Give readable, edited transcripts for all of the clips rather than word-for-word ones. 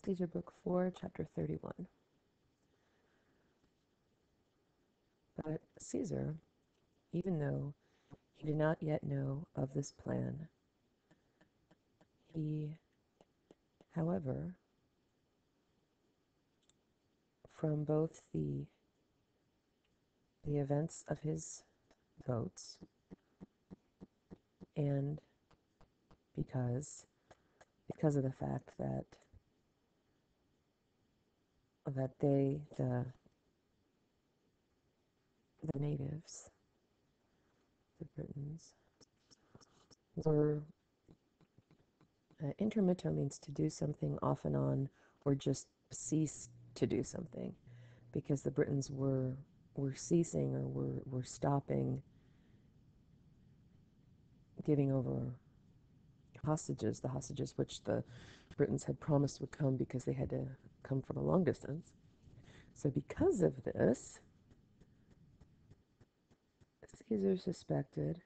Caesar Book 4, Chapter 31. But Caesar, even though he did not yet know of this plan, he, however, from both the events of his votes and because of the fact that they, the natives, the Britons, were intermitto means to do something off and on, or just cease to do something, because the Britons were ceasing, or were stopping giving over hostages, the hostages which the Britons had promised would come because they had to come from a long distance. So because of this, Caesar suspected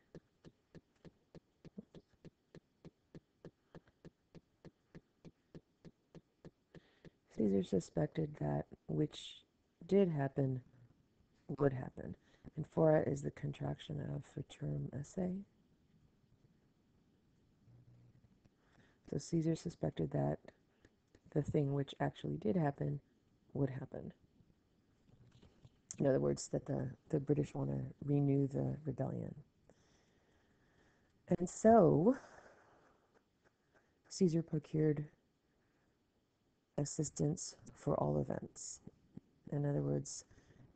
that which did happen would happen. And fora is the contraction of futurum esse. So Caesar suspected that the thing which actually did happen would happen. In other words, that the British want to renew the rebellion. And so Caesar procured assistance for all events. In other words,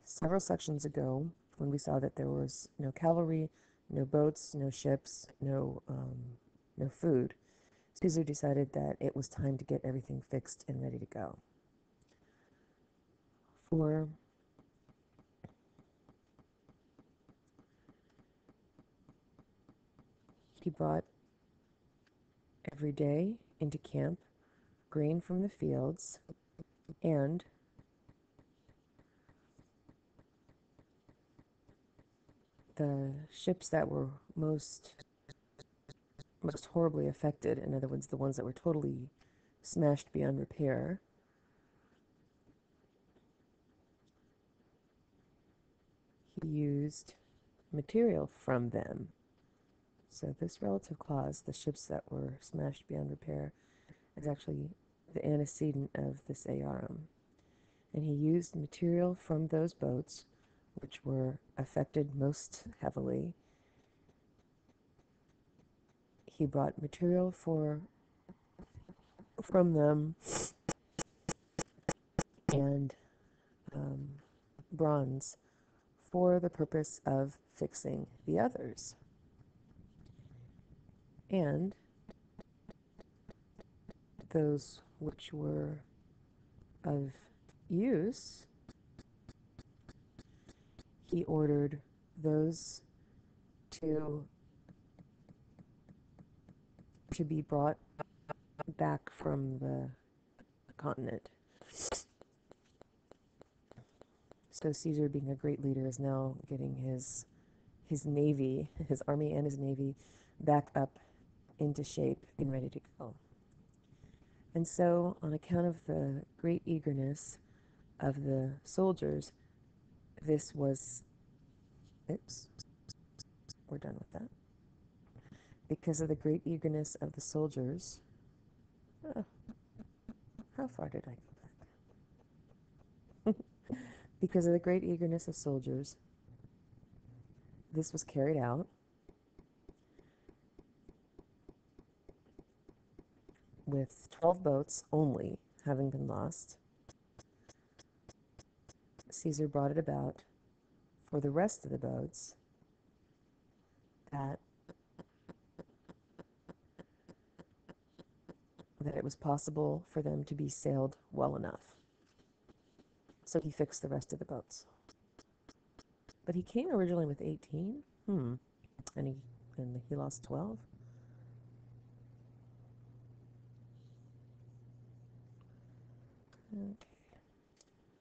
several sections ago, when we saw that there was no cavalry, no boats, no ships, no food, Caesar decided that it was time to get everything fixed and ready to go. For he brought every day into camp grain from the fields, and the ships that were most horribly affected, in other words, the ones that were totally smashed beyond repair, he used material from them. So this relative clause, the ships that were smashed beyond repair, is actually the antecedent of this earum. And he used material from those boats which were affected most heavily. He brought material from them, and bronze for the purpose of fixing the others. And those which were of use, he ordered those to be brought back from the continent. So Caesar, being a great leader, is now getting his navy, his army and his navy, back up into shape and ready to go. And so, on account of the great eagerness of the soldiers, this was, oops, we're done with that. Because of the great eagerness of the soldiers, how far did I go back? Because of the great eagerness of soldiers, this was carried out with 12 boats only having been lost. Caesar brought it about for the rest of the boats that it was possible for them to be sailed well enough. So he fixed the rest of the boats. But he came originally with 18. And he lost 12. Okay.